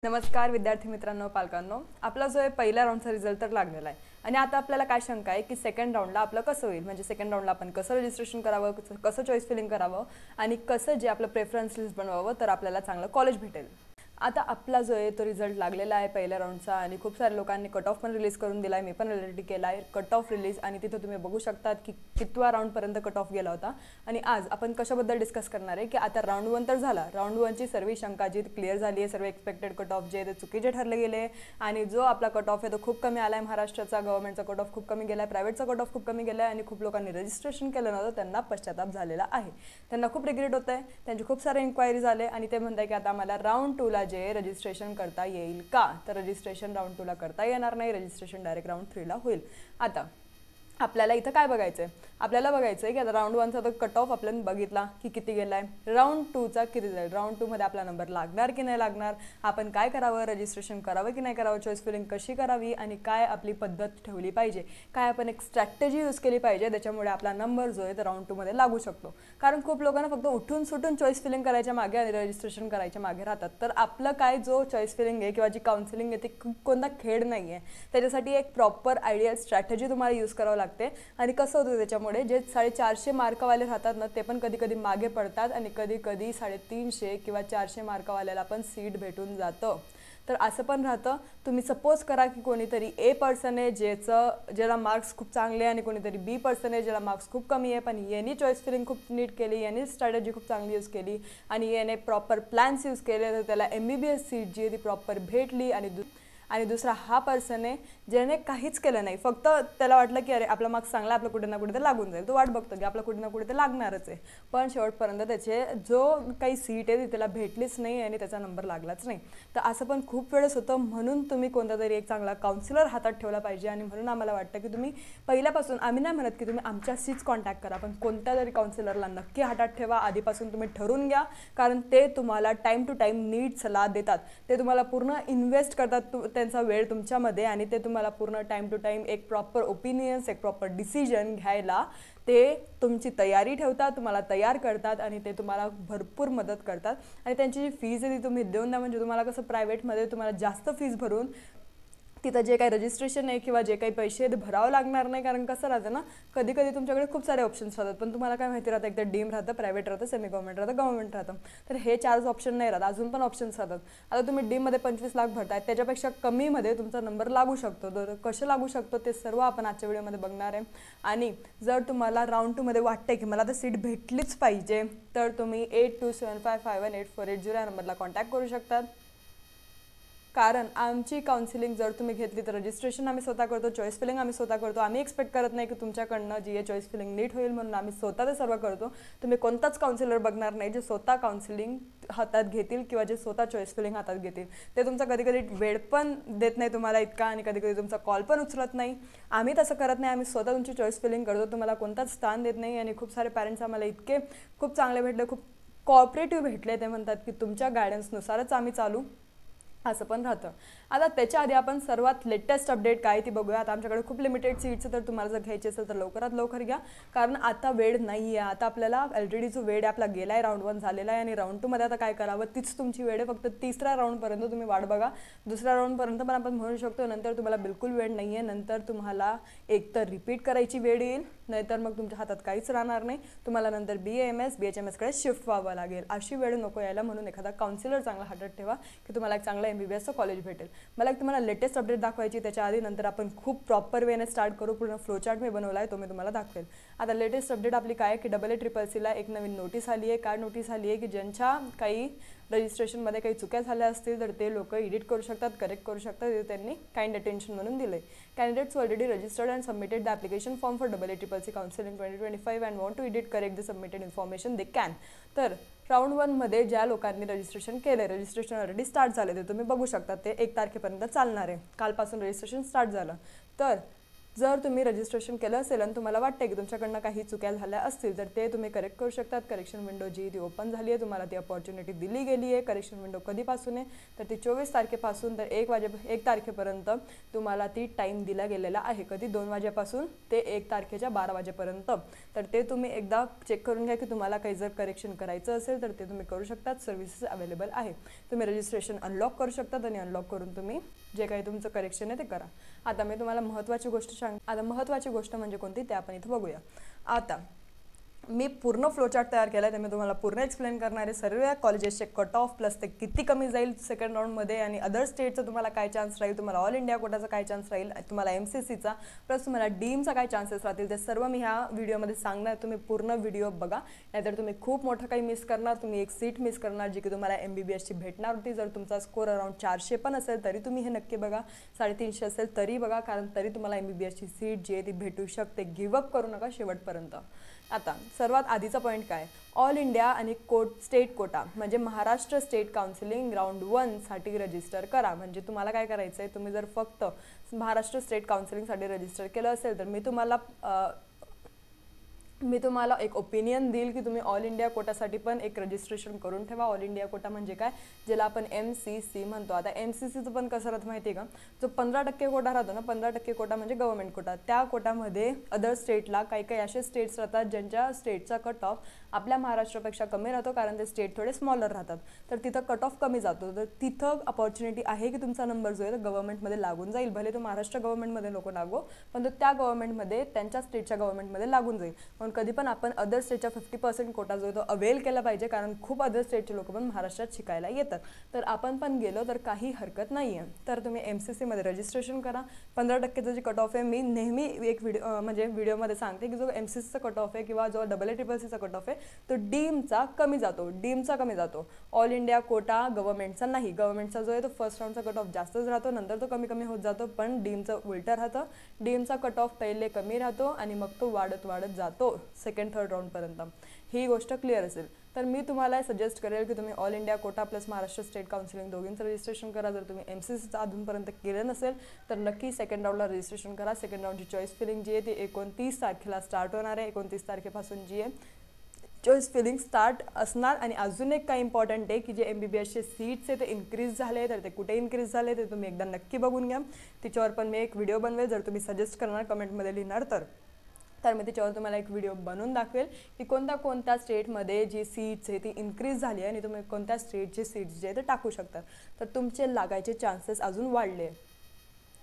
नमस्कार विद्यार्थी मित्रांनो, पालकांनो. आपला जो आहे पहिल्या राऊंडचा रिझल्ट तर लागलेला आहे आणि आता आपल्याला काय शंका आहे की सेकंड राऊंडला आपलं कसं होईल, म्हणजे सेकंड राऊंडला आपण कसं रजिस्ट्रेशन करावं, कसं चॉईस फिलिंग करावं आणि कसं जे आपलं प्रेफरन्स लिस्ट बनवावं तर आपल्याला चांगलं कॉलेज भेटेल. आता आपला जो आहे तो रिझल्ट लागलेला आहे पहिल्या राऊंडचा आणि खूप साऱ्या लोकांनी कट ऑफ पण रिलीज करून दिला आहे. मी पण ऑलरेडी केला आहे कट ऑफ रिलीज आणि तिथं तुम्ही बघू शकतात की कितवा राऊंडपर्यंत कट ऑफ गेला होता. आणि आज आपण कशाबद्दल डिस्कस करणार आहे की आता राऊंड 1 तर झाला, राऊंड 1ची सर्व शंका जी क्लिअर झाली आहे, सर्व एक्सपेक्टेड कट ऑफ जे ते चुकीचे ठरले गेले आणि जो आपला कट ऑफ आहे तो खूप कमी आला आहे. महाराष्ट्राचा गव्हर्नमेंटचा कट ऑफ खूप कमी गेला आहे, प्रायव्हेटचा कट ऑफ खूप कमी गेला आहे आणि खूप लोकांनी रजिस्ट्रेशन केलं नव्हतं त्यांना पश्चाताप झालेला आहे, त्यांना खूप रिग्रेट होत आहे, त्यांचे खूप सारे इन्क्वायरी झाले आणि ते म्हणत आहे की आता आम्हाला राऊंड 2ला जे रजिस्ट्रेशन करता येईल का, तर रजिस्ट्रेशन राऊंड 2ला करता येणार नाही, रजिस्ट्रेशन डायरेक्ट राऊंड 3ला होईल. आता आपल्याला इथं काय बघायचं आहे, आपल्याला बघायचं आहे की आता राऊंड 1चा तो कट ऑफ आपण बघितला की किती गेला आहे, राऊंड 2चा किती जाईल, राऊंड 2मध्ये आपला नंबर लागणार की नाही लागणार, आपण काय करावं, रजिस्ट्रेशन करावं की नाही करावं, चॉईस फिलिंग कशी करावी आणि काय आपली पद्धत ठेवली पाहिजे, काय आपण एक स्ट्रॅटेजी यूज केली पाहिजे त्याच्यामुळे आपला नंबर जो आहे तो राऊंड 2मध्ये लागू शकतो. कारण खूप लोकांना फक्त उठून सुटून चॉईस फिलिंग करायच्या मागे आणि रजिस्ट्रेशन करायच्या मागे राहतात. तर आपलं काय जो चॉईस फिलिंग आहे किंवा जी काउन्सिलिंग आहे ती कोणता खेळ नाही आहे, त्याच्यासाठी एक प्रॉपर आयडियल स्ट्रॅटेजी तुम्हाला यूज करावं लागते. आणि कसं होतं त्याच्यामुळे जे 450 मार्कवाले राहतात ना ते पण कधी कधी मागे पडतात आणि कधी कधी 350 किंवा 400 मार्कवाल्याला पण सीट भेटून जातं. तर असं पण राहतं. तुम्ही सपोज करा की कोणीतरी ए पर्सन आहे ज्याला मार्क्स खूप चांगले आणि कोणीतरी बी पर्सन आहे ज्याला मार्क्स खूप कमी आहे, पण यांनी चॉईस फिलिंग खूप नीट केली, यांनी स्ट्रॅटेजी खूप चांगली यूज केली आणि याने प्रॉपर प्लॅन्स यूज केले तर त्याला MBBS सीट जी आहे ती प्रॉपर भेटली. आणि दुसरा हा पर्सन आहे ज्याने काहीच केलं नाही, फक्त त्याला वाटलं की अरे आपला मार्क्स चांगला, आपलं कुठे ना कुठे ते लागून जाईल, तो वाट बघतो की आपलं कुठे ना कुठे ते लागणारच आहे, पण शेवटपर्यंत त्याचे जो काही सीट आहे ती त्याला भेटलीच नाही आणि त्याचा नंबर लागलाच नाही. तर असं पण खूप वेळेस होतं. म्हणून तुम्ही कोणता तरी एक चांगला काउन्सिलर हातात ठेवला पाहिजे आणि म्हणून आम्हाला वाटतं की तुम्ही पहिल्यापासून, आम्ही नाही म्हणत की तुम्ही आमच्याशीच कॉन्टॅक्ट करा, पण कोणत्या तरी काउन्सिलरला नक्की हातात ठेवा, आधीपासून तुम्ही ठरवून घ्या, कारण ते तुम्हाला टाईम टू टाईम नीट सल्ला देतात, ते तुम्हाला पूर्ण इन्व्हेस्ट करतात त्यांचा वेळ तुमच्यामध्ये आणि ते तुम्हाला पूर्ण टाईम टू टाईम एक प्रॉपर ओपिनियन्स, एक प्रॉपर डिसिजन घ्यायला ते तुमची तयारी ठेवतात, तुम्हाला तयार करतात आणि ते तुम्हाला भरपूर मदत करतात. आणि त्यांची जी फीज आहे ती तुम्ही देऊन द्या, म्हणजे तुम्हाला कसं प्रायव्हेटमध्ये तुम्हाला जास्त फीज भरून तिथं जे काही रजिस्ट्रेशन आहे किंवा जे काही पैसे ते भरावं लागणार नाही. कारण कसं राहतं ना, कधी कधी तुमच्याकडे खूप सारे ऑप्शन्स राहतात पण तुम्हाला काय माहिती राहतं, एकदा डीम राहतं, प्रायव्हेट राहतं, सेमी गव्हर्नमेंट राहतं, गव्हर्नमेंट राहतं, तर हे 4 ऑप्शन नाही राहत, अजून पण ऑप्शन्स राहतात. आता तुम्ही डीममध्ये 25 लाख भरताय, त्याच्यापेक्षा कमीमध्ये तुमचा नंबर लागू शकतो. तर कसं लागू शकतो ते सर्व आपण आजच्या व्हिडिओमध्ये बघणार आहे. आणि जर तुम्हाला राऊंड 2मध्ये वाटते की मला तर सीट भेटलीच पाहिजे तर तुम्ही 8275518480 या नंबरला कॉन्टॅक्ट करू शकतात. कारण आमची काउन्सिलिंग जर तुम्ही घेतली तर रजिस्ट्रेशन आम्ही स्वतः करतो, चॉईस फिलिंग आम्ही स्वतः करतो. आम्ही एक्सपेक्ट करत नाही की तुमच्याकडनं जी आहे चॉईस फिलिंग नीट होईल, म्हणून आम्ही स्वतः ते सर्व करतो. तुम्ही कोणताच काउन्सिलर बघणार नाही जे स्वतः काउन्सिलिंग हातात घेतील किंवा जे स्वतः चॉईस फिलिंग हातात घेतील. ते तुमचा कधी कधी वेळ पण देत नाही तुम्हाला इतका आणि कधी कधी तुमचा कॉल पण उचलत नाही. आम्ही तसं करत नाही, आम्ही स्वतः तुमची चॉईस फिलिंग करतो, तुम्हाला कोणताच स्थान देत नाही. आणि खूप सारे पॅरेंट्स आम्हाला इतके खूप चांगले भेटले, खूप कोऑपरेटिव्ह भेटले, ते म्हणतात की तुमच्या गायडन्सनुसारच आम्ही चालू, असं पण राहतं. आता त्याच्या आधी आपण सर्वात लेटेस्ट अपडेट काय ती बघूया. आता आमच्याकडे खूप लिमिटेड सीट्स, तर तुम्हाला जर घ्यायची असेल तर लवकरात लवकर घ्या, कारण आता वेळ नाही आहे. आता आपल्याला ऑलरेडी जो वेळ आपला गेला आहे, राऊंड 1 झालेला आहे आणि राऊंड 2मध्ये आता काय करावं तीच तुमची वेळ आहे. फक्त तिसऱ्या राऊंडपर्यंत तुम्ही वाट बघा, दुसऱ्या राऊंडपर्यंत पण आपण म्हणू शकतो, नंतर तुम्हाला बिलकुल वेळ नाही आहे. नंतर तुम्हाला एकतर रिपीट करायची वेळ येईल, नाहीतर मग तुमच्या हातात काहीच राहणार नाही, तुम्हाला नंतर BHMSकडे शिफ्ट व्हावं लागेल. अशी वेळ नको यायला, म्हणून एखादा काउन्सिलर चांगला हातात ठेवा की तुम्हाला एक चांगला MBBSचं कॉलेज भेटेल. मला एक तुम्हाला लेटेस्ट अपडेट दाखवायची, त्याच्या आधी नंतर आपण खूप प्रॉपर वेने स्टार्ट करू. पूर्ण फ्लोचार्ट मी बनवला आहे, तो मी तुम्हाला दाखवेल. आता लेटेस्ट अपडेट आपली काय आहे की AA-CCC एक नवीन नोटीस आली आहे. काय नोटीस आली आहे की ज्यांच्या काही रजिस्ट्रेशनमध्ये काही चुक्या झाल्या असतील तर ते लोक एडिट करू शकतात, करेक्ट करू शकतात, ते त्यांनी काइंड अटेन्शन म्हणून दिलं आहे. Candidates already registered and submitted the application form for AA-CCC council in 2025 and want to edit correct the submitted information they can. तर राऊंड 1मध्ये ज्या लोकांनी रजिस्ट्रेशन केलं, रजिस्ट्रेशन ऑलरेडी स्टार्ट झाले, ते तुम्ही बघू शकता, ते 1 तारखेपर्यंत चालणार आहे. कालपासून रजिस्ट्रेशन स्टार्ट झालं. तर जर तुम्ही रजिस्ट्रेशन केलं असेल आणि तुम्हाला वाटतं की तुमच्याकडनं काही चुक्या झाल्या असतील तर ते तुम्ही करेक्ट करू शकतात. करेक्शन विंडो जी ती ओपन झाली आहे, तुम्हाला ती अपॉर्च्युनिटी दिली गेली आहे. करेक्शन विंडो कधीपासून आहे तर ती 24 तारखेपासून तर 1 तारखेपर्यंत तुम्हाला ती टाईम दिला गेलेला आहे. कधी 2 वाजेपासून ते 1 तारखेच्या 12 वाजेपर्यंत. तर ते तुम्ही एकदा चेक करून घ्या की तुम्हाला काही जर करेक्शन करायचं असेल तर ते तुम्ही करू शकतात. सर्व्हिसेस अवेलेबल आहे. तुम्ही रजिस्ट्रेशन अनलॉक करू शकतात आणि अनलॉक करून तुम्ही जे काही तुमचं करेक्शन आहे ते करा. आता मी तुम्हाला महत्त्वाची गोष्ट म्हणजे कोणती ते आपण इथं बघूया. आता मी पूर्ण फ्लोचार्ट तयार केला आहे, ते मी तुम्हाला पूर्ण एक्सप्लेन करणार आहे. सर्व कॉलेजेसचे कट ऑफ प्लस ते किती कमी जाईल सेकंड राऊंडमध्ये आणि अदर स्टेटचं तुम्हाला काय चान्स राहील, तुम्हाला ऑल इंडिया कोटाचा काय चान्स राहील, तुम्हाला MCCचा प्लस तुम्हाला डीमचा काय चान्सेस राहतील, ते सर्व मी ह्या व्हिडिओमध्ये सांगणार. तुम्ही पूर्ण व्हिडिओ बघा, नाहीतर तुम्ही खूप मोठं काही मिस करणार. तुम्ही एक सीट मिस करणार जी की तुम्हाला MBBSची भेटणार होती. जर तुमचा स्कोर अराउंड 400 पण असेल तरी तुम्ही हे नक्की बघा, 350 असेल तरी बघा, कारण तरी तुम्हाला MBBSची सीट जी आहे ती भेटू शकते. गिवअप करू नका शेवटपर्यंत. आता सर्वात आधीचा पॉईंट काय, ऑल इंडिया आणि स्टेट कोटा म्हणजे महाराष्ट्र स्टेट काउन्सिलिंग राऊंड 1 साठी रजिस्टर करा. म्हणजे तुम्हाला काय करायचं आहे, तुम्ही जर फक्त महाराष्ट्र स्टेट काउन्सिलिंगसाठी रजिस्टर केलं असेल तर मी तुम्हाला एक ओपिनियन देईल की तुम्ही ऑल इंडिया कोटासाठी पण एक रजिस्ट्रेशन करून ठेवा. ऑल इंडिया कोटा म्हणजे काय, ज्याला आपण MCC म्हणतो. आता MCCचं पण कसं राहतं माहिती आहे का, जो 15% कोटा राहतो ना, 15% कोटा म्हणजे गव्हर्नमेंट कोटा. त्या कोटामध्ये अदर स्टेटला काही असे स्टेट्स राहतात ज्यांच्या स्टेटचा कट ऑफ आपल्या महाराष्ट्रापेक्षा कमी राहतो, कारण ते स्टेट थोडे स्मॉलर राहतात. तर तिथं कट ऑफ कमी जातो. तर तिथं अपॉर्च्युनिटी आहे की तुमचा नंबर जो आहे तो गव्हर्नमेंटमध्ये लागून जाईल. भले तो महाराष्ट्र गव्हर्नमेंटमध्ये नको लागो, पण तो त्या गव्हर्नमेंटमध्ये त्यांच्या स्टेटच्या गव्हर्नमेंटमध्ये लागून जाईल. पण कधी पण आपण अदर स्टेटच्या 50% कोटा जो आहे तो अवेल केला पाहिजे, कारण खूप अदर स्टेटचे लोक पण महाराष्ट्रात शिकायला येतात. तर आपण पण गेलो तर काही हरकत नाही आहे. तर तुम्ही MCCमध्ये रजिस्ट्रेशन करा. 15%चं जे कट ऑफ आहे, मी नेहमी एक व्हिडिओमध्ये सांगते की जो MCCचा कट ऑफ आहे किंवा जो AACCचा कट ऑफ आहे तो डीमचा कमी जातो. ऑल इंडिया कोटा गव्हर्नमेंटचा नाही. गव्हर्नमेंटचा जो आहे तो फर्स्ट राऊंडचा कट ऑफ जास्तच राहतो, नंतर तो कमी होत जातो. पण डीमचं उलटं राहतं. डीमचा कट ऑफ पहिले कमी राहतो आणि मग तो वाढत जातो सेकंड थर्ड राऊंडपर्यंत. ही गोष्ट क्लिअर असेल तर मी तुम्हाला सजेस्ट करेल की तुम्ही all India quota plus Maharashtra state counselling दोघींचं रजिस्ट्रेशन करा. जर तुम्ही MCCचं अजूनपर्यंत केलं नसेल तर नक्की सेकंड राऊंडला रजिस्ट्रेशन करा. सेकंड राऊंडची चॉईस फिलिंग जी आहे ती 29 तारखेला स्टार्ट होणार आहे. 29 तारखेपासून जी आहे चॉईस फिलिंग स्टार्ट असणार. आणि अजून एक काय इम्पॉर्टंट आहे की जे MBBSचे सीट्स आहे ते इन्क्रीज झाले, तर ते कुठे इन्क्रीज झाले ते तुम्ही एकदा नक्की बघून घ्या. तिच्यावर पण मी एक व्हिडिओ बनवेल. जर तुम्ही सजेस्ट करणार कमेंटमध्ये लिहिणार तर मी त्याच्यावर तुम्हाला एक व्हिडिओ बनवून दाखवेल की कोणत्या स्टेटमध्ये जी सीट्स आहे ती इन्क्रीज झाली आहे आणि तुम्ही कोणत्या स्टेटचे सीट्स जे आहे ते टाकू शकतात. तर तुमचे लागायचे चान्सेस अजून वाढले.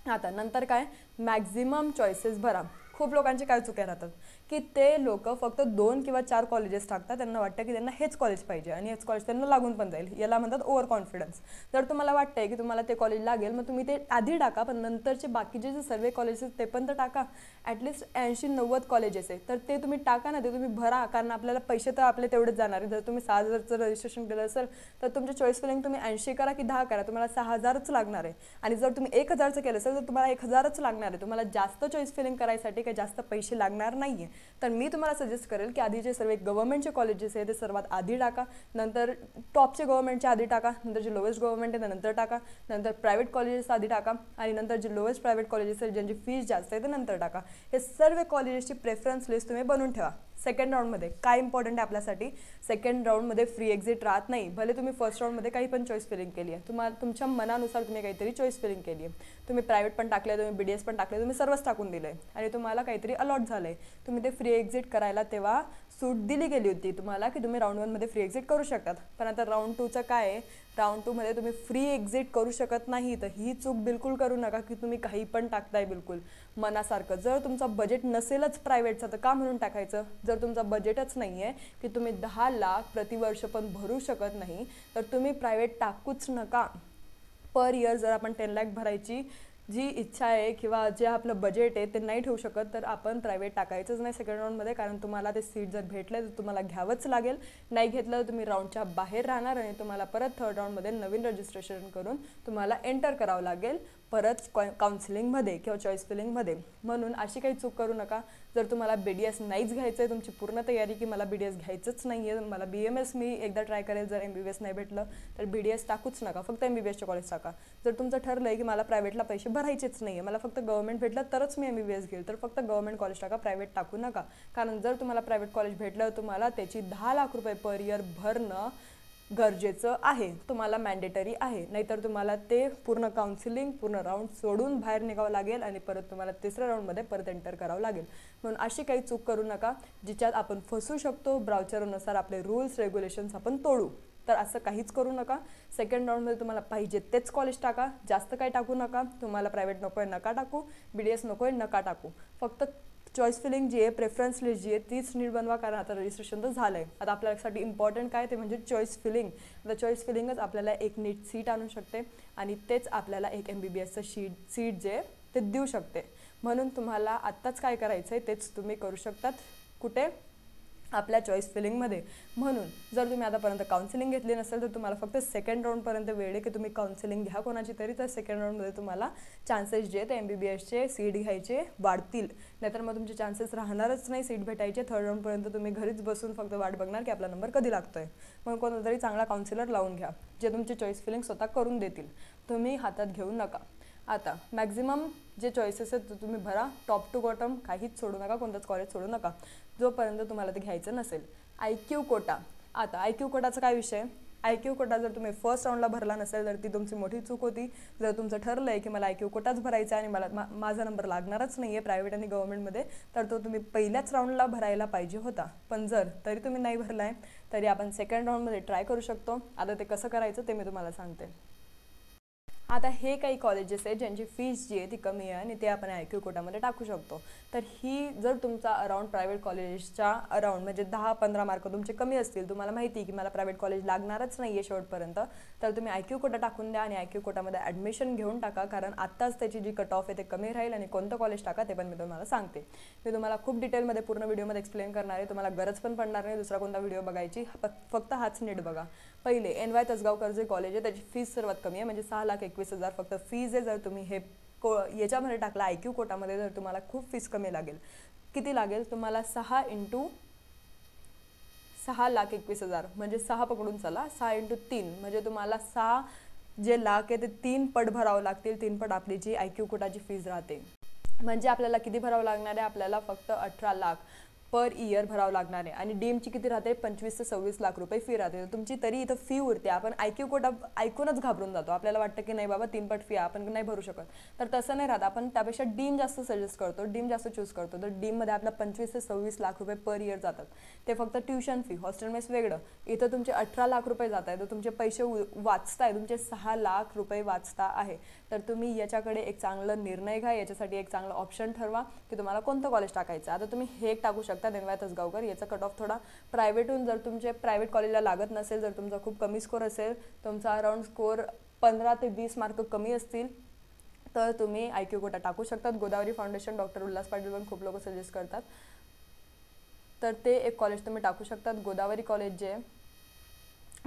आता नंतर काय, मॅक्झिमम चॉईसेस भरा. खूप लोकांचे काय चुक्या राहतात की ते लोक फक्त 2 किंवा 4 कॉलेजेस टाकतात. त्यांना वाटतं की त्यांना हेच कॉलेज पाहिजे आणि हेच कॉलेज त्यांना लागून पण जाईल. याला म्हणतात ओव्हर कॉन्फिडन्स. जर तुम्हाला वाटतंय की तुम्हाला ते कॉलेज लागेल मग तुम्ही ते आधी टाका, पण नंतरचे बाकीचे जे सर्व कॉलेजेस ते पण तर टाका. ॲटलिस्ट 80-90 कॉलेजेस आहे तर ते तुम्ही टाका ना, ते तुम्ही भरा, कारण आपल्याला पैसे तर आपले तेवढेच जाणार आहे. जर तुम्ही 6,000चं रजिस्ट्रेशन केलं असेल तर तुमचे चॉईस फिलिंग तुम्ही 80 करा की 10 करा, तुम्हाला 6,000च लागणार आहे. आणि जर तुम्ही 1,000चं केलं असेल तर तुम्हाला 1,000च लागणार आहे. तुम्हाला जास्त चॉईस फिलिंग करायसाठी काही जास्त पैसे लागणार नाही आहे. तर मी तुम्हाला सजेस्ट करेल की आधी जे सर्व गव्हर्नमेंटचे कॉलेजेस आहे ते सर्वात आधी टाका, नंतर टॉपचे गव्हर्नमेंटचे आधी टाका, नंतर जे लोवेस्ट गव्हर्नमेंट आहे नंतर टाका, नंतर प्रायव्हेट कॉलेजेस आधी टाका आणि नंतर जे लोवेस्ट प्रायव्हेट कॉलेजेस आहेत ज्यांची फीस जास्त आहे ते नंतर टाका. हे सर्व कॉलेजेसची प्रेफरन्स लिस्ट तुम्ही बनवून ठेवा. सेकंड राऊंडमध्ये काय इम्पॉर्टंट आहे आपल्यासाठी, सेकंड राऊंडमध्ये फ्री एक्झिट राहत नाही. भले तुम्ही फर्स्ट राऊंडमध्ये काही पण चॉईस फिलिंग केली आहे, तुमच्या मनानुसार तुम्ही काहीतरी चॉईस फिलिंग केली आहे, तुम्ही प्रायव्हेट पण टाकले, तुम्ही BDS पण टाकले, तुम्ही सर्वच टाकून दिलं आहे आणि तुम्हाला काहीतरी अलॉट झालं आहे, तुम्ही ते फ्री एक्झिट करायला तेव्हा सूट दिली गेली होती तुम्हाला की तुम्ही राऊंड 1मध्ये फ्री एक्झिट करू शकतात. पण आता राऊंड 2चं काय आहे, राऊंड 2मध्ये तुम्ही फ्री एक्झिट करू शकत नाही. तर ही चूक बिलकुल करू नका की तुम्ही काही पण टाकताय बिलकुल मनासारखं. जर तुमचा बजेट नसेलच प्रायव्हेटचा तर का म्हणून टाकायचं. जर तुमचा बजेटच नाही आहे की तुम्ही 10 लाख प्रतिवर्ष पण भरू शकत नाही तर तुम्ही प्रायव्हेट टाकूच नका. पर इयर जर आपण 10 लाख भरायची जी इच्छा आहे किंवा जे आपलं बजेट आहे ते नाही ठेवू शकत तर आपण प्रायव्हेट टाकायचंच नाही सेकंड राऊंडमध्ये, कारण तुम्हाला ते सीट जर भेटले तर तुम्हाला घ्यावंच लागेल. नाही घेतलं तर तुम्ही राऊंडच्या बाहेर राहणार आणि तुम्हाला परत थर्ड राऊंडमध्ये नवीन रजिस्ट्रेशन करून तुम्हाला एंटर करावं लागेल. परत काउन्सिलिंगमध्ये किंवा चॉईस फिलिंगमध्ये. म्हणून अशी काही चूक करू नका. जर तुम्हाला BDS नाहीच घ्यायचं आहे, तुमची पूर्ण तयारी की मला BDS घ्यायचंच नाही आहे, मला BMS मी एकदा ट्राय करेल, जर MBBS नाही भेटलं तर BDS टाकूच नका, फक्त MBBSचे कॉलेज टाका. जर तुमचं ठरलं आहे की मला प्रायव्हेटला पैसे भरायचेच नाही आहे, मला फक्त गव्हर्नमेंट भेटलं तरच मी MBBS घेईल, तर फक्त गव्हर्नमेंट कॉलेज टाका, प्रायव्हेट टाकू नका. कारण जर तुम्हाला प्रायव्हेट कॉलेज भेटलं तुम्हाला त्याची 10 लाख रुपये पर इयर भरणं गरजेचं आहे, तुम्हाला मॅन्डेटरी आहे. नाहीतर तुम्हाला ते पूर्ण काउन्सिलिंग पूर्ण राऊंड सोडून बाहेर निघावं लागेल आणि परत तुम्हाला तिसऱ्या राऊंडमध्ये परत एंटर करावं लागेल. म्हणून अशी काही चूक करू नका जिच्यात आपण फसू शकतो, ब्राउचरनुसार आपले रूल्स रेग्युलेशन्स आपण तोडू. तर असं काहीच करू नका. सेकंड राऊंडमध्ये तुम्हाला पाहिजे तेच कॉलेज टाका, जास्त काही टाकू नका. तुम्हाला प्रायव्हेट नको आहे नका टाकू, BDS नको आहे नका टाकू. फक्त चॉईस फिलिंग जी आहे, प्रेफरन्स लिस्ट जी आहे तीच नीट बनवा, कारण आता रजिस्ट्रेशन तर झालं आहे. आता आपल्यासाठी इम्पॉर्टंट काय ते म्हणजे चॉईस फिलिंग. आता चॉईस फिलिंगच आपल्याला एक नीट सीट आणू शकते आणि तेच आपल्याला एक MBBSचं सीट जे ते देऊ शकते. म्हणून तुम्हाला आत्ताच काय करायचं आहे तेच तुम्ही करू शकतात. कुठे? आपल्या चॉईस फिलिंगमध्ये. म्हणून जर तुम्ही आतापर्यंत काउन्सिलिंग घेतली नसेल तर तुम्हाला फक्त सेकंड राऊंडपर्यंत वेळ आहे की तुम्ही काउन्सिलिंग घ्या कोणाची तरी, तर सेकंड राऊंडमध्ये तुम्हाला चान्सेस जे ते MBBSचे सीट घ्यायचे वाढतील. नाहीतर मग तुमचे चान्सेस राहणारच नाही सीट भेटायचे. थर्ड राऊंडपर्यंत तुम्ही घरीच बसून फक्त वाट बघणार की आपला नंबर कधी लागतोय. म्हणून कोणता तरी चांगला काउन्सिलर लावून घ्या जे तुमची चॉईस फिलिंग स्वतः करून देतील, तुम्ही हातात घेऊ नका. आता मॅक्झिमम जे चॉईसेस आहेत तुम्ही भरा, टॉप टू बॉटम काहीच सोडू नका, कोणतंच कॉलेज सोडू नका जोपर्यंत तुम्हाला ते घ्यायचं नसेल. IQ कोटा. आता IQ कोटाचा काय विषय? IQ कोटा जर तुम्ही फर्स्ट राऊंडला भरला नसेल तर ती तुमची मोठी चूक होती. जर तुमचं ठरलं आहे की मला IQ कोटाच भरायचा आहे आणि मला माझा नंबर लागणारच नाही आहे प्रायव्हेट आणि गव्हर्नमेंटमध्ये, तर तो तुम्ही पहिल्याच राऊंडला भरायला पाहिजे होता. पण जर तरी तुम्ही नाही भरला आहे तरी आपण सेकंड राऊंडमध्ये ट्राय करू शकतो. आता ते कसं करायचं ते मी तुम्हाला सांगते. आता हे काही कॉलेजेस आहेत ज्यांची फीस जी आहे ती कमी आहे आणि ते आपण IQ कोटामध्ये टाकू शकतो. तर ही जर तुमचा अराउंड प्रायव्हेट कॉलेजच्या अराउंड म्हणजे 10-15 मार्क तुमचे कमी असतील, तुम्हाला माहिती आहे की मला प्रायव्हेट कॉलेज लागणारच नाही आहे शेवटपर्यंत, तर तुम्ही IQ कोटा टाकून द्या आणि IQ कोटामध्ये ॲडमिशन घेऊन टाका. कारण आत्ताच त्याची जी कट ऑफ आहे ते कमी राहील आणि कोणतं कॉलेज टाका ते पण मी तुम्हाला सांगते. मी तुम्हाला खूप डिटेलमध्ये पूर्ण व्हिडिओमध्ये एक्सप्लेन करणार आहे. तुम्हाला गरज पण पडणार नाही दुसरा कोणता व्हिडिओ बघायची, फक्त हाच नीट बघा. पहिले NY तसगावकर जे कॉलेज आहे त्याची फीस सर्वात कमी आहे, म्हणजे 6,21,000 फक्त फीज आहे. जर तुम्ही हे याच्यामध्ये टाकला IQ कोटामध्ये तर तुम्हाला खूप फीस कमी लागेल. किती लागेल तुम्हाला? 6 × 6,21,000 म्हणजे 6 पकडून चला, 6 × 3 म्हणजे तुम्हाला 6 जे लाख आहे ते 3 पट भरावं लागतील. 3 पट आपली जी IQ कोटाची फीज राहते. म्हणजे आपल्याला किती भरावं लागणार आहे? आपल्याला फक्त 18 लाख पर इयर भरावं लागणार आहे. आणि डीएमची किती राहते? 25 ते 26 लाख रुपये फी राहते. तर तुमची तरी इथं फी उरते. आपण IQ कोटा ऐकूनच घाबरून जातो, आपल्याला वाटतं की नाही बाबा 3 पट फी आपण नाही भरू शकत. तर तसं नाही राहत. आपण त्यापेक्षा डीम जास्त सजेस्ट करतो, डीम जास्त चूज करतो. तर डीममध्ये आपला 25 ते 26 लाख रुपये पर इयर जातात. ते फक्त ट्युशन फी, हॉस्टेल मेस वेगळं. इथं तुमचे 18 लाख रुपये जात आहे, तर तुमचे पैसे वाचताय, तुमचे 6 लाख रुपये वाचता आहे. तर तुम्ही याच्याकडे एक चांगलं निर्णय घ्या, याच्यासाठी एक चांगलं ऑप्शन ठरवा की तुम्हाला कोणतं कॉलेज टाकायचं. आता तुम्ही हे टाकू शकता NY तसगावकर. याचा कट ऑफ थोडा प्रायव्हेटहून, जर तुमचे प्रायव्हेट कॉलेजला लागत नसेल, जर तुमचा खूप कमी स्कोर असेल, तुमचा अराउंड स्कोर 15 ते 20 मार्क कमी असतील, तर तुम्ही IQ कोटा टाकू शकतात. गोदावरी फाउंडेशन, डॉक्टर उल्हास पाटील पण खूप लोक सजेस्ट करतात, तर ते एक कॉलेज तुम्ही टाकू शकतात. गोदावरी कॉलेज जे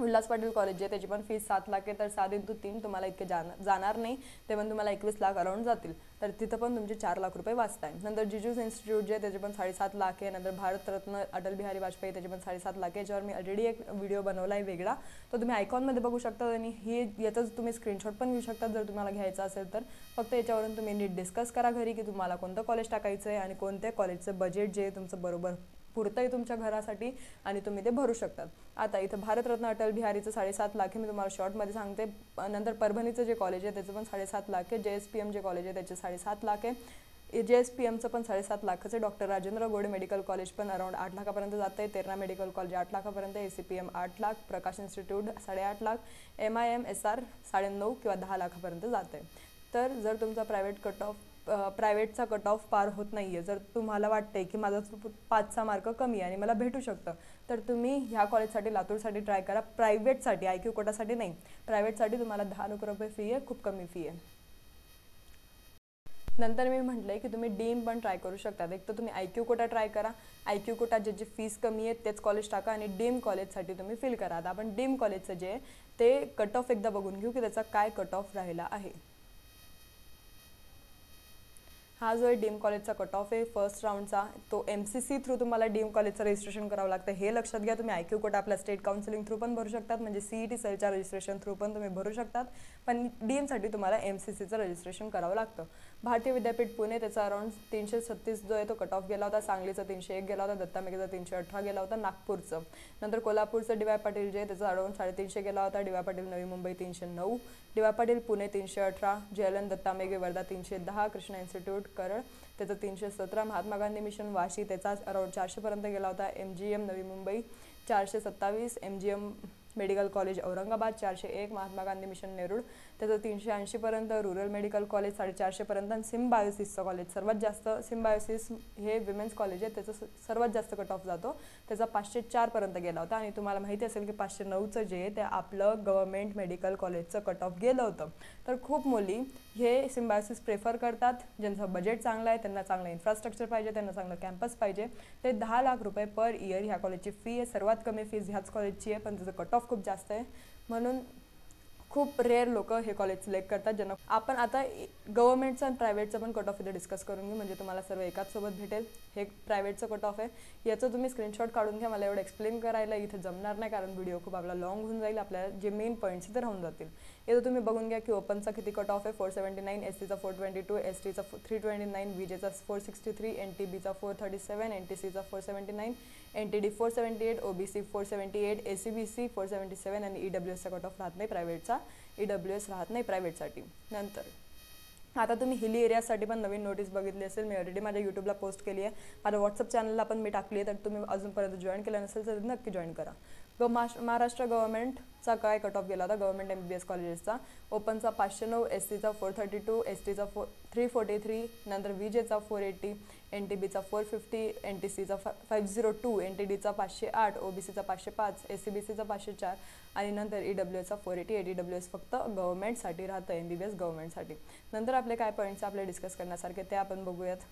उल्हास पाटील कॉलेज जे त्याची पण फीस 7 लाख आहे. तर 7 × 3 तुम्हाला इतके जाणार नाही, ते पण तुम्हाला 21 लाख अराउंड जातील. तर तिथं पण तुमचे 4 लाख रुपये वाचताय. नंतर जिजूस इन्स्टिट्यूट जे त्याचे पण 7.5 लाख आहे. नंतर भारतरत्न अटल बिहारी वाजपेयी त्याचे पण 7.5 लाख आहे. याच्यावर मी ऑलरेडी एक व्हिडिओ बनवला आहे वेगळा, तो तुम्ही आयकॉनमध्ये बघू शकता आणि हे याचाच तुम्ही स्क्रीनशॉट पण घेऊ शकता जर तुम्हाला घ्यायचं असेल तर. फक्त याच्यावरून तुम्ही नीट डिस्कस करा घरी की तुम्हाला कोणतं कॉलेज टाकायचं आहे आणि कोणत्या कॉलेजचं बजेट जे तुमचं बरोबर पुरतं आहे तुमच्या घरासाठी आणि तुम्ही ते भरू शकतात. आता इथं भारतरत्न अटल बिहारीचं 7.5 लाख आहे, मी तुम्हाला शॉर्टमध्ये सांगते. नंतर परभणीचं जे कॉलेज आहे त्याचं पण 7.5 लाख आहे. JSPM जे कॉलेज आहे त्याचे 7.5 लाख आहे. JSPMचं पण 7.5 लाखाचं आहे. Doctor Rajendra Gode medical college पण अराउंड 8 लाखापर्यंत जातं आहे. तेरणा मेडिकल कॉलेज 8 लाखापर्यंत, ACPM 8 लाख, प्रकाश इन्स्टिट्यूट 8.5 लाख, MIM SR 9.5 किंवा 10 लाखापर्यंत जातं आहे. तर जर तुमचा प्रायव्हेटचा कट ऑफ पार होत नाही आहे, जर तुम्हाला वाटते की माझा 5-6 मार्क कमी आहे आणि मला भेटू शकतं, तर तुम्ही ह्या कॉलेजसाठी लातूरसाठी ट्राय करा. प्रायव्हेटसाठी, IQ कोटासाठी नाही, प्रायव्हेटसाठी तुम्हाला 10 लाख रुपये फी आहे, खूप कमी फी आहे. नंतर मी म्हटलंय की तुम्ही डीम पण ट्राय करू शकता. एक तर तुम्ही IQ कोटा ट्राय करा, IQ कोटा ज्याची फीस कमी आहे तेच कॉलेज टाका आणि डीम कॉलेजसाठी तुम्ही फील करा. आता आपण डीम कॉलेजचं जे आहे ते कट ऑफ एकदा बघून घेऊ की त्याचा काय कट ऑफ राहिला आहे. हा जो आहे डीम कॉलेजचा कट ऑफ आहे फर्स्ट राऊंडचा, तो MCC थ्रू तुम्हाला डीम कॉलेजचं रजिस्ट्रेशन करावं लागतं, हे लक्षात घ्या. तुम्ही IQ कोटा आपल्या स्टेट काउन्सिलिंग थ्रू पण भरू शकतात, म्हणजे CET सेलच्या रजिस्ट्रेशन थ्रू पण तुम्ही भरू शकतात, पण डीमसाठी तुम्हाला MCCचं रजिस्ट्रेशन करावं लागतं. भारतीय विद्यापीठ पुणे, त्याचा अराउंड 336 जो आहे तो कट ऑफ गेला होता. सांगलीचा 301 गेला होता, दत्ता मेघेचा 318 गेला होता, नागपूरचं. नंतर कोल्हापूरचं DY पाटील जे त्याचा अराउंड 350 गेला होता, DY Patil Navi Mumbai 309, DY Patil Pune 318, JLN Datta Meghe Wardha 310, Krishna institute Karad त्याचा 317, महात्मा गांधी मिशन वाशी त्याचा अराउंड 400 पर्यंत गेला होता, MGM Navi Mumbai 427, MGM medical college Aurangabad 401, Mahatma Gandhi mission Nerul त्याचं 380 पर्यंत, रुरल मेडिकल कॉलेज 450 पर्यंत, आणि सिम्बायोसिसचं कॉलेज सर्वात जास्त, सिम्बायोसिस हे विमेन्स कॉलेज आहे, त्याचं सर्वात जास्त कट ऑफ जातो, त्याचा 504 पर्यंत गेला होता. आणि तुम्हाला माहिती असेल की 509चं जे ते आपलं गव्हर्नमेंट मेडिकल कॉलेजचं कट ऑफ गेलं होतं. तर खूप मुली हे सिम्बायोसिस प्रेफर करतात, ज्यांचं बजेट चांगलं आहे, त्यांना चांगलं इन्फ्रास्ट्रक्चर पाहिजे, त्यांना चांगलं कॅम्पस पाहिजे. ते 10 लाख रुपये पर इयर ह्या कॉलेजची फी आहे, सर्वात कमी फीज ह्याच कॉलेजची आहे, पण त्याचं कट ऑफ खूप जास्त आहे, म्हणून खूप रेअर लोक हे कॉलेज सिलेक्ट करतात. ज्यांना आपण आता गव्हर्नमेंटचं आणि प्रायव्हेटचं पण कट ऑफ इथे डिस्कस करून घेऊ, म्हणजे तुम्हाला सर्व एकाच सोबत भेटेल. हे प्रायव्हेटचं कट ऑफ आहे, याचं तुम्ही स्क्रीनशॉट काढून घ्या. मला एवढं एक्सप्लेन करायला इथे जमणार नाही, कारण व्हिडिओ खूप आपला लॉंग होऊन जाईल, आपल्याला जे मेन पॉईंट्स इथे राहून जातील. इथं तुम्ही बघून घ्या की ओपनचा किती कट ऑफ आहे, 479, SCचा 422, STचा 329, VJचा 463, NTBचा 437, NTCचा 479, NTD 478, OBC 478, ACBC 477, आणि EWSचा कट ऑफ राहत नाही प्रायव्हेटचा, EWS राहत नाही प्रायव्हेटसाठी. नंतर आता तुम्ही हिली एरियासाठी पण नवीन नोटीस बघितली असेल, मी ऑलरेडी माझ्या यूट्यूबला पोस्ट केली आहे, माझ्या व्हॉट्सअप चॅनलला पण मी टाकली आहे, तर तुम्ही अजूनपर्यंत जॉईन केलं नसेल तर नक्की जॉईन करा. महाराष्ट्र गव्हर्नमेंटचा काय कट ऑफ गेला होता गव्हर्नमेंट MBBS कॉलेजेसचा, ओपनचा 509, SCचा 432, STचा 343, नंतर VJचा 480, NTBचा 450, NTCचा 502, NTDचा 508, OBCचा 505, ACBCचा 504, आणि नंतर EWSचा 488. EWS फक्त गव्हर्नमेंटसाठी राहतं, MBBS गव्हर्नमेंटसाठी. नंतर आपले काय पॉईंट्स आपले डिस्कस करण्यासारखे ते आपण बघूयात.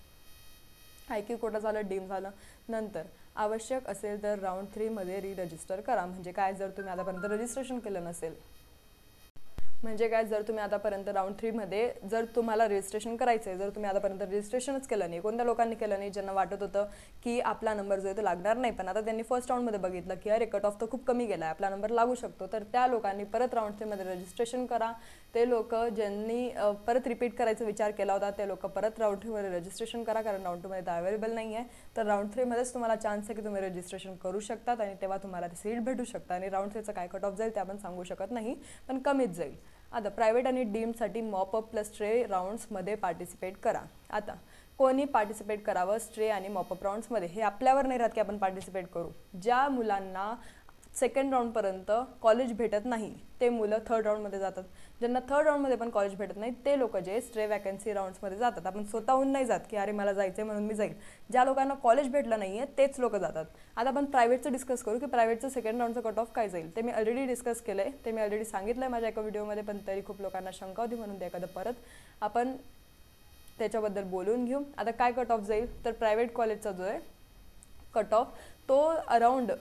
IQ कोटा झालं, डीम झालं. नंतर आवश्यक असेल तर राऊंड 3 मध्ये रजिस्टर करा. म्हणजे काय, जर तुम्ही आतापर्यंत रजिस्ट्रेशन केलं नसेल, म्हणजे काय, जर तुम्ही आतापर्यंत राऊंड 3 मध्ये जर तुम्हाला रजिस्ट्रेशन करायचं आहे, जर तुम्ही आतापर्यंत रजिस्ट्रेशनच केलं नाही, कोणत्या लोकांनी केलं नाही, ज्यांना वाटत होतं की आपला नंबर जो आहे तो लागणार नाही, पण आता त्यांनी फर्स्ट राऊंडमध्ये बघितलं की अरे कट ऑफ तर खूप कमी गेला आहे, आपला नंबर लागू शकतो, तर त्या लोकांनी परत राऊंड 3 मध्ये रजिस्ट्रेशन करा. ते लोक ज्यांनी परत रिपीट करायचा विचार केला होता ते लोक परत राऊंड 3 मध्ये रजिस्ट्रेशन करा, कारण राऊंड 2 मध्ये तर अवेलेबल नाही आहे. तर राऊंड 3 मध्येच तुम्हाला चान्स आहे की तुम्ही रजिस्ट्रेशन करू शकतात, आणि तेव्हा तुम्हाला ते सीट भेटू शकतात. आणि राऊंड 3चं काय कट ऑफ जाईल ते आपण सांगू शकत नाही, पण कमीच जाईल. आता प्रायव्हेट आणि डीमसाठी मॉपअप प्लस स्ट्रे राऊंड्समध्ये पार्टिसिपेट करा. आता कोणी पार्टिसिपेट करावं स्ट्रे आणि मॉपअप राऊंड्समध्ये, हे आपल्यावर नाही राहत की आपण पार्टिसिपेट करू. ज्या मुलांना सेकंड राऊंडपर्यंत कॉलेज भेटत नाही ते मुलं थर्ड राऊंडमध्ये जातात. ज्यांना थर्ड राऊंडमध्ये पण कॉलेज भेटत नाही ते लोक जे स्ट्रे वॅकन्सी राऊंड्समध्ये जातात. आपण स्वतःहून नाही जात की अरे मला जायचं आहे म्हणून मी जाईल. ज्या लोकांना कॉलेज भेटलं नाही आहे तेच लोक जातात. आता आपण प्रायव्हेटचं डिस्कस करू की प्रायव्हेटचं सेकंड राऊंडचं कट ऑफ काय जाईल. ते मी ऑलरेडी डिस्कस केलं आहे, ते मी ऑलरेडी सांगितलं आहे माझ्या एका व्हिडिओमध्ये, पण तरी खूप लोकांना शंका होती म्हणून ते एखादं परत आपण त्याच्याबद्दल बोलून घेऊ. आता काय कट ऑफ जाईल, तर प्रायव्हेट कॉलेजचा जो आहे कट ऑफ तो अराउंड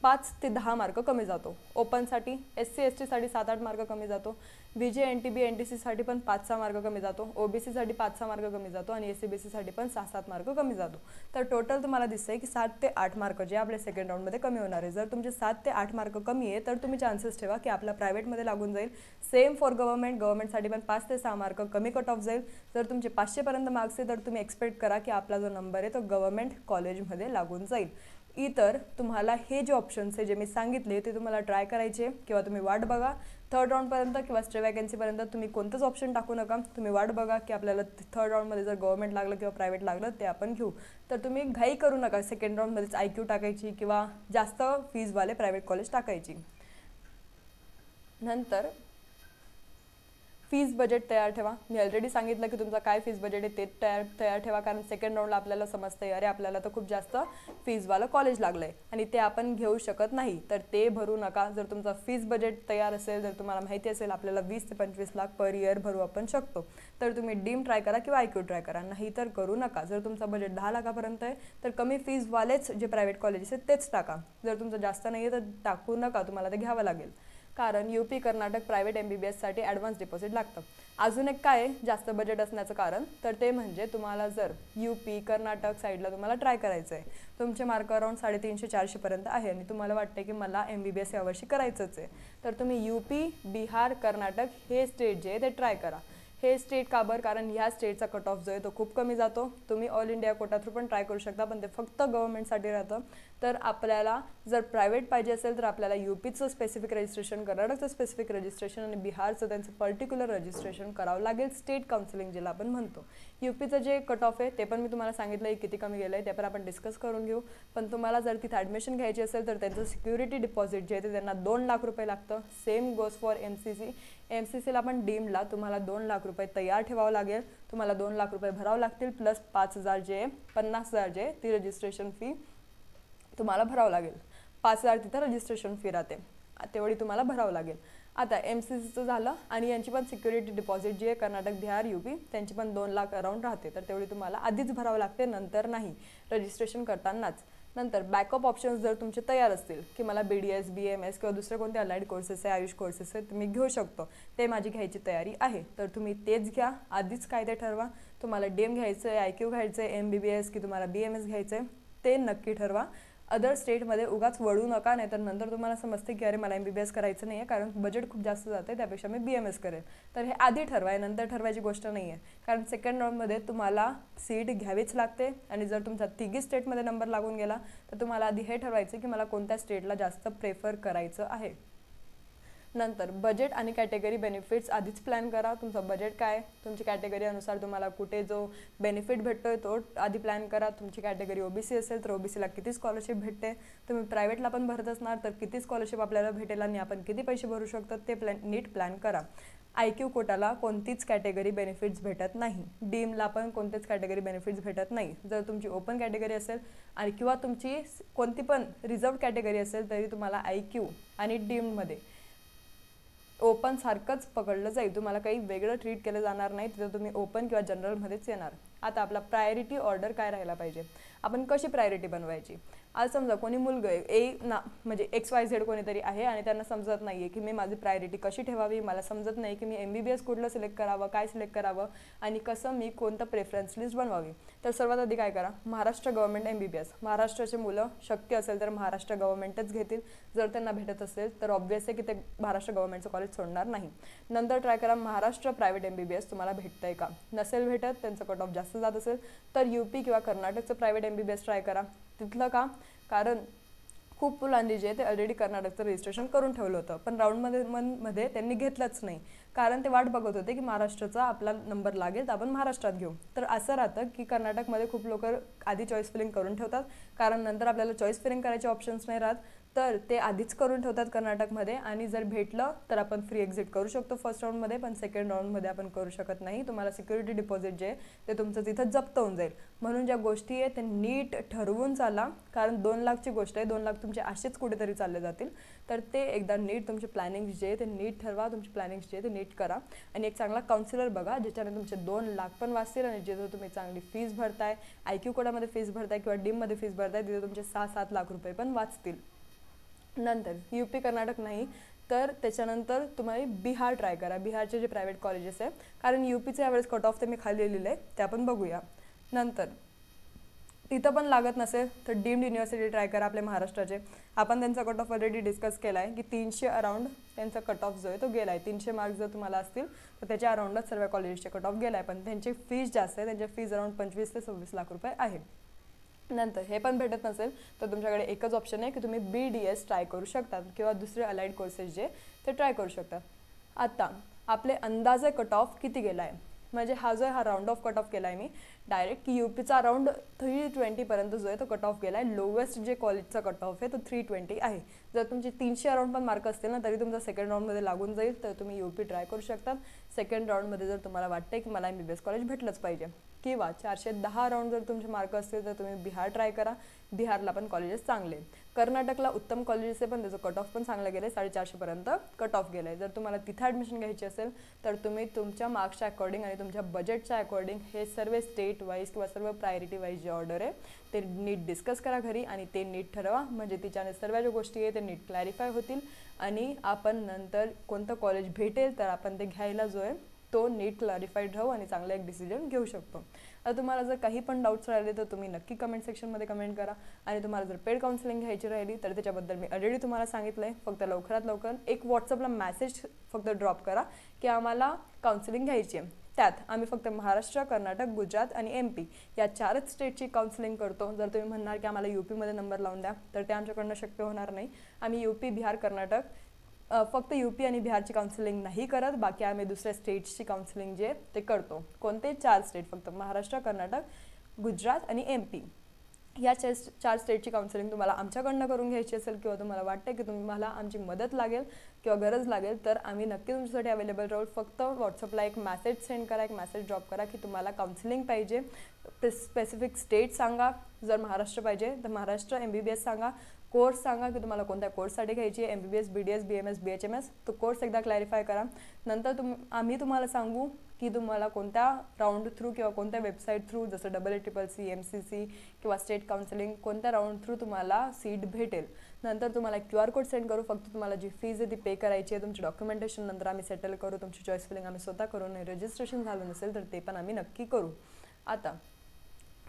5 ते 10 मार्क कमी जातो. ओपनसाठी SC ST साठी 7-8 मार्क कमी जातो. VJ NTB NTC साठी पण 5-6 मार्क कमी जातो. OBC साठी 5-6 मार्क कमी जातो आणि ACBC साठी पण 6-7 मार्क कमी जातो. तर टोटल तुम्हाला दिसतंय की 7 ते 8 मार्क जे आपले सेकंड राऊंडमध्ये कमी होणार आहे. जर तुमचे 7 ते 8 मार्क कमी आहे तर तुम्ही चान्सेस ठेवा की आपला प्रायव्हेटमध्ये लागून जाईल. सेम फॉर गव्हर्नमेंटसाठी पण 5 ते 6 मार्क कमी कट ऑफ जाईल. जर तुमचे 500 पर्यंत मार्क्स आहे तर तुम्ही एक्सपेक्ट करा की आपला जो नंबर आहे तो गव्हर्नमेंट कॉलेजमध्ये लागून जाईल. इतर तुम्हाला हे जे ऑप्शन्स आहे जे मी सांगितले ते तुम्हाला ट्राय करायचे किंवा तुम्ही वाट बघा थर्ड राऊंडपर्यंत किंवा स्टे वॅकन्सीपर्यंत. तुम्ही कोणतंच ऑप्शन टाकू नका. तुम्ही वाट बघा की आपल्याला थर्ड राऊंडमध्ये जर गव्हर्नमेंट लागलं किंवा प्रायव्हेट लागलं ते आपण घेऊ. तर तुम्ही घाई करू नका सेकंड राऊंडमध्येच IQ टाकायची किंवा जास्त फीजवाले प्रायव्हेट कॉलेज टाकायची. नंतर फीज बजेट तयार ठेवा. मी ऑलरेडी सांगितलं की तुमचा काय फीज बजेट आहे ते तयार ठेवा, कारण सेकंड राऊंडला आपल्याला समजतंय अरे आपल्याला तर खूप जास्त फीजवालं कॉलेज लागलं आहे आणि ते आपण घेऊ शकत नाही, तर ते भरू नका. जर तुमचा फीज बजेट तयार असेल, जर तुम्हाला माहिती असेल आपल्याला 20 ते 25 लाख पर इयर भरू आपण शकतो, तर तुम्ही डीम ट्राय करा किंवा IQ ट्राय करा, नाही तर करू नका. जर तुमचा बजेट 10 लाखापर्यंत आहे तर कमी फीजवालेच जे प्रायव्हेट कॉलेजेस आहेत तेच टाका. जर तुमचं जास्त नाही आहे तर टाकू नका, तुम्हाला ते घ्यावं लागेल. कारण UP कर्नाटक प्रायव्हेट MBBS साठी ॲडव्हान्स डिपॉझिट लागतं. अजून एक काय जास्त बजेट असण्याचं कारण, तर ते म्हणजे तुम्हाला जर UP कर्नाटक साईडला तुम्हाला ट्राय करायचं आहे, तुमचे मार्क अराउंड 350-400 पर्यंत आहे आणि तुम्हाला वाटते की मला MBBS यावर्षी करायचंच आहे, तर तुम्ही UP, बिहार, कर्नाटक हे स्टेट जे आहे ते ट्राय करा. हे स्टेट का बरं? कारण ह्या स्टेटचा कट ऑफ जो आहे तो खूप कमी जातो. तुम्ही ऑल इंडिया कोटा थ्रू पण ट्राय करू शकता, पण ते फक्त गव्हर्नमेंटसाठी राहतं. तर आपल्याला जर प्रायव्हेट पाहिजे असेल तर आपल्याला UPचं स्पेसिफिक रजिस्ट्रेशन, कर्नाटकचं स्पेसिफिक रजिस्ट्रेशन आणि बिहारचं त्यांचं पर्टिक्युलर रजिस्ट्रेशन करावं लागेल, स्टेट काउन्सिलिंग ज्याला आपण म्हणतो. UPचं जे कट ऑफ आहे ते पण मी तुम्हाला सांगितलं आहे किती कमी गेलं आहे, ते पण आपण डिस्कस करून घेऊ. पण तुम्हाला जर तिथे ॲडमिशन घ्यायची असेल तर त्यांचं सिक्युरिटी डिपॉझिट जे आहे ते त्यांना 2 लाख रुपये लागतं. सेम गोज फॉर MCCला पण डीमला तुम्हाला 2 लाख रुपये तयार ठेवावं लागेल. तुम्हाला 2 लाख रुपये भरावं लागतील प्लस 5,000 जे 50,000 जे ती रजिस्ट्रेशन फी तुम्हाला भरावं लागेल. 5,000 तिथं रजिस्ट्रेशन फी राहते, तेवढी तुम्हाला भरावं लागेल. आता MCCचं झालं आणि यांची पण सिक्युरिटी डिपॉझिट जी आहे कर्नाटक, बिहार, UP त्यांची पण 2 लाख अराउंड राहते, तर तेवढी तुम्हाला आधीच भरावं लागते, नंतर नाही, रजिस्ट्रेशन करतानाच. नंतर बॅकअप ऑप्शन्स जर तुमचे तयार असतील की मला BDS, BMS किंवा दुसरे कोणते अलाइड कोर्सेस आहे, आयुष कोर्सेस आहे तुम्ही घेऊ शकतो, ते माझी घ्यायची तयारी आहे, तर तुम्ही तेच घ्या. आधीच काय ते ठरवा, तुम्हाला DM घ्यायचं आहे, IQ घ्यायचं आहे, MBBS की तुम्हाला BMS घ्यायचं आहे, ते नक्की ठरवा. अदर स्टेटमध्ये उगाच वळू नका, नाही तर नंतर तुम्हाला समजते की अरे मला MBBS करायचं नाही आहे कारण बजेट खूप जास्त जाते, त्यापेक्षा मी BMS करेन. तर हे आधी ठरवाय, नंतर ठरवायची गोष्ट नाही आहे, कारण सेकंड राऊंडमध्ये तुम्हाला सीट घ्यावीच लागते आणि जर तुमचा तिघी स्टेटमध्ये नंबर लागून गेला तर तुम्हाला आधी हे ठरवायचं की मला कोणत्या स्टेटला जास्त प्रेफर करायचं आहे. नंतर बजेट आणि कॅटेगरी बेनिफिट्स आधीच प्लॅन करा. तुमचं बजेट काय, तुमची कॅटेगरी अनुसार तुम्हाला कुठे जो बेनिफिट भेटतोय तो आधी प्लॅन करा. तुमची कॅटेगरी OBC असेल तर OBCला किती स्कॉलरशिप भेटते, तुम्ही प्रायव्हेटला पण भरत असणार तर किती स्कॉलरशिप आपल्याला भेटेल आणि आपण किती पैसे भरू शकतो ते नीट प्लॅन करा. IQ कोटाला कोणतीच कॅटेगरी बेनिफिट्स भेटत नाही, डीमला पण कोणतेच कॅटेगरी बेनिफिट्स भेटत नाही. जर तुमची ओपन कॅटेगरी असेल आणि किंवा तुमची कोणती पण रिझर्व्ड कॅटेगरी असेल तरी तुम्हाला IQ आणि डीममध्ये ओपन सारखंच पकडलं जाईल, तुम्हाला काही वेगळं ट्रीट केलं जाणार नाही, तिथं तुम्ही ओपन किंवा जनरलमध्येच येणार. आता आपला प्रायोरिटी ऑर्डर काय राहायला पाहिजे, आपण कशी प्रायोरिटी बनवायची. आज समजा कोणी मुलगा म्हणजे XYZ कोणीतरी आहे आणि त्यांना समजत नाही आहे की मी माझी प्रायोरिटी कशी ठेवावी, मला समजत नाही की मी MBBS कुठलं सिलेक्ट करावं, काय सिलेक्ट करावं आणि कसं मी कोणतं प्रेफरन्स लिस्ट बनवावी. तर सर्वात आधी काय करा, महाराष्ट्र गव्हर्नमेंट MBBS, महाराष्ट्राचे मुलं शक्य असेल तर महाराष्ट्र गव्हर्नमेंटच घेतील. जर त्यांना भेटत असेल तर ऑब्व्हियस आहे की ते महाराष्ट्र गव्हर्नमेंटचं कॉलेज सोडणार नाही. नंतर ट्राय करा महाराष्ट्र प्रायव्हेट MBBS तुम्हाला भेटतंय का, नसेल भेटत, त्यांचं कट ऑफ जास्त जात असेल तर UP किंवा कर्नाटकचं प्रायव्हेट MBBS ट्राय करा. तिथलं का, कारण खूप मुलांनी जे ते ऑलरेडी कर्नाटकचं रजिस्ट्रेशन करून ठेवलं होतं, पण राऊंडमध्ये त्यांनी घेतलंच नाही, कारण ते वाट बघत होते की महाराष्ट्राचा आपला नंबर लागेल तर आपण महाराष्ट्रात घेऊ. तर असं राहतं की कर्नाटकमध्ये खूप लोक आधी चॉईस फिलिंग करून ठेवतात, कारण नंतर आपल्याला चॉईस फिलिंग करायचे ऑप्शन्स नाही राहत, तर ते आधीच करून ठेवतात कर्नाटकमध्ये. आणि जर भेटलं तर आपण फ्री एक्झिट करू शकतो फर्स्ट राऊंडमध्ये, पण सेकंड राऊंडमध्ये आपण करू शकत नाही. तुम्हाला सिक्युरिटी डिपॉझिट जे ते तुमचं तिथं जप्त होऊन जाईल. म्हणून ज्या गोष्टी आहे ते नीट ठरवून चाला, कारण 2 लाखची गोष्ट आहे, 2 लाख तुमचे असेच कुठेतरी चालले जातील. तर ते एकदा नीट तुमचे प्लॅनिंग्स जे ते नीट ठरवा, तुमचे प्लॅनिंग्स जे ते नीट करा आणि एक चांगला काउन्सिलर बघा ज्याच्याने तुमचे 2 लाख पण वाचतील आणि जिथं तुम्ही चांगली फीस भरताय, IQ कोटामध्ये फीस भरताय किंवा डीममध्ये फीस भरताय, तिथे तुमचे 6-7 लाख रुपये पण वाचतील. नंतर UP कर्नाटक नाही तर त्याच्यानंतर तुम्ही बिहार ट्राय करा, बिहारचे जे प्रायव्हेट कॉलेजेस आहे, कारण UPचे यावेळेस कट ऑफ ते मी खाली लिहिलेलं आहे ते आपण बघूया. नंतर तिथं पण लागत नसेल तर डीम्ड युनिव्हर्सिटी ट्राय करा आपल्या महाराष्ट्राचे. आपण त्यांचा कट ऑफ ऑलरेडी डिस्कस केला आहे की 300 अराउंड त्यांचा कट ऑफ जो आहे तो गेला आहे. 300 मार्क्स जर तुम्हाला असतील तर त्याच्या अराउंडच सर्व कॉलेजचे कट ऑफ गेला आहे, पण त्यांची फीस जास्त आहे, त्यांच्या फीस अराउंड 25 ते 26 लाख रुपये आहे. नंतर हे पण भेटत नसेल तर तुमच्याकडे एकच ऑप्शन आहे की तुम्ही BDS ट्राय करू शकता किंवा दुसरे अलाइड कोर्सेस जे ते ट्राय करू शकता. आता आपले अंदाजे कट ऑफ किती गेला आहे, म्हणजे हा राऊंड ऑफ कट ऑफ केला आहे मी डायरेक्ट की UPचा अराउंड 320 पर्यंत जो आहे तो कट ऑफ गेला आहे. लोवेस्ट जे कॉलेजचा कट ऑफ आहे तो 320 आहे. जर तुमचे 300 अराउंड पण मार्क असतील ना तरी तुमचा सेकंड राऊंडमध्ये लागून जाईल, तर तुम्ही UP ट्राय करू शकता. सेकंड राऊंडमध्ये जर तुम्हाला वाटते की मला MBBS कॉलेज भेटलंच पाहिजे किंवा 410 राऊंड जर तुमचे मार्क असतील तर तुम्ही बिहार ट्राय करा. बिहारला पण कॉलेजेस चांगले. कर्नाटकला उत्तम कॉलेजेस आहे, पण त्याचं कट ऑफ पण चांगलं गेलं आहे, 450 पर्यंत कट ऑफ गेलं आहे. जर तुम्हाला तिथं ॲडमिशन घ्यायची असेल तर तुम्ही तुमच्या मार्क्सच्या अकॉर्डिंग आणि तुमच्या बजेटच्या अकॉर्डिंग हे सर्व स्टेट वाईज किंवा सर्व प्रायोरिटी वाईज जे ऑर्डर आहे ते नीट डिस्कस करा घरी आणि ते नीट ठरवा. म्हणजे तिच्याने सर्व ज्या गोष्टी आहे ते नीट क्लॅरिफाय होतील आणि आपण नंतर कोणतं कॉलेज भेटेल तर आपण ते घ्यायला जो आहे तो नीट क्लॅरिफाईड राहू आणि चांगला एक डिसिजन घेऊ शकतो. आता तुम्हाला जर काही पण डाऊट्स राहिले तर तुम्ही नक्की कमेंट सेक्शनमध्ये कमेंट करा. आणि तुम्हाला जर पेड काउन्सिलिंग घ्यायची राहिली तर त्याच्याबद्दल मी ऑलरेडी तुम्हाला सांगितलं आहे. फक्त लवकरात लवकर एक व्हॉट्सअपला मेसेज फक्त ड्रॉप करा की आम्हाला काउन्सिलिंग घ्यायची आहे. त्यात आम्ही फक्त महाराष्ट्र, कर्नाटक, गुजरात आणि MP या 4च स्टेटची काउन्सिलिंग करतो. जर तुम्ही म्हणणार की आम्हाला UPमध्ये नंबर लावून द्या तर ते आमच्याकडनं शक्य होणार नाही. आम्ही UP, बिहार, कर्नाटक फक्त UP आणि बिहारची काउन्सिलिंग नाही करत. बाकी आम्ही दुसऱ्या स्टेट्सची काउन्सिलिंग जे ते करतो. कोणते 4 स्टेट फक्त महाराष्ट्र, कर्नाटक, गुजरात आणि MP या 4 स्टेटची काउन्सिलिंग तुम्हाला आमच्याकडनं करून घ्यायची असेल किंवा तुम्हाला वाटतं की तुम्हाला आमची मदत लागेल किंवा गरज लागेल तर आम्ही नक्की तुमच्यासाठी अवेलेबल राहू. फक्त व्हॉट्सअपला एक मेसेज सेंड करा, एक मेसेज ड्रॉप करा की तुम्हाला काउन्सिलिंग पाहिजे. स्पेसिफिक स्टेट सांगा. जर महाराष्ट्र पाहिजे तर महाराष्ट्र, MBBS सांगा. कोर्स सांगा की तुम्हाला कोणत्या कोर्ससाठी घ्यायची आहे, MBBS, BDS, BMS, BHMS. तो कोर्स एकदा क्लॅरिफाय करा. नंतर आम्ही तुम्हाला सांगू की तुम्हाला कोणत्या राऊंड थ्रू किंवा कोणत्या वेबसाईट थ्रू जसं AACCC, MCC किंवा स्टेट काउन्सिलिंग कोणत्या राऊंड थ्रू तुम्हाला सीट भेटेल. नंतर तुम्हाला एक QR कोड सेंड करू. फक्त तुम्हाला जी फीज आहे ती पे करायची आहे. तुमची डॉक्युमेंटेशन नंतर आम्ही सेटल करू. तुमची चॉईस फिलिंग आम्ही स्वतः करू. आणि रजिस्ट्रेशन झालं नसेल तर ते पण आम्ही नक्की करू. आता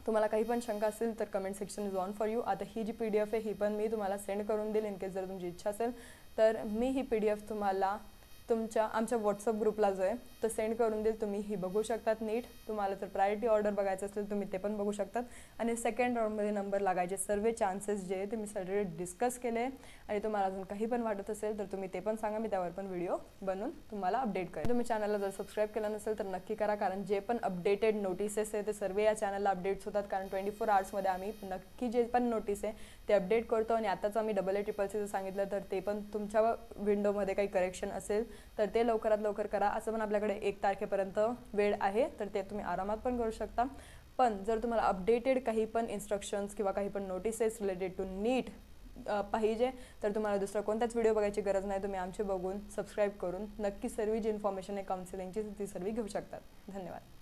तुम्हाला काही पण शंका असेल तर comment section is on for you. आता ही जी PDF आहे ही पण मी तुम्हाला सेंड करून देईल. इन केस जर तुमची इच्छा असेल तर मी ही PDF तुम्हाला आमच्या व्हॉट्सअप ग्रुपला जो आहे तो सेंड करून देईल. तुम्ही ही बघू शकतात नीट. तुम्हाला जर प्रायोरिटी ऑर्डर बघायचं असेल तुम्ही ते पण बघू शकतात. आणि सेकंड राऊंडमध्ये नंबर लागायचे सर्व चान्सेस जे आहे ते मी सगळे डिस्कस केले. आणि तुम्हाला अजून काही पण वाटत असेल तर तुम्ही ते पण सांगा. मी त्यावर पण व्हिडिओ बनवून तुम्हाला अपडेट करेन. तुम्ही चॅनलला जर सबस्क्राईब केलं नसेल तर नक्की करा. कारण जे पण अपडेटेड नोटिसेस आहे ते सर्व या चॅनलला अपडेट्स होतात. कारण 24 आवर्समध्ये आम्ही नक्की जे पण नोटीस आहे ते अपडेट करतो. आणि आताच आम्ही AACCC सांगितलं तर ते पण तुमच्या विंडोमध्ये काही करेक्शन असेल तर ते लवकरात लवकर करा. असं पण आपल्याकडे 1 तारखेपर्यंत वेळ आहे तर ते तुम्ही आरामात पण करू शकता. पण जर तुम्हाला अपडेटेड काही पण इन्स्ट्रक्शन्स किंवा काही पण नोटिसेस रिलेटेड टू नीट पाहिजे तर तुम्हाला दुसरा कोणताच व्हिडिओ बघायची गरज नाही. तुम्ही आमचे बघून सबस्क्राईब करून नक्की सर्व जी इन्फॉर्मेशन आहे काउन्सिलिंगची ती सर्व घेऊ शकतात. धन्यवाद.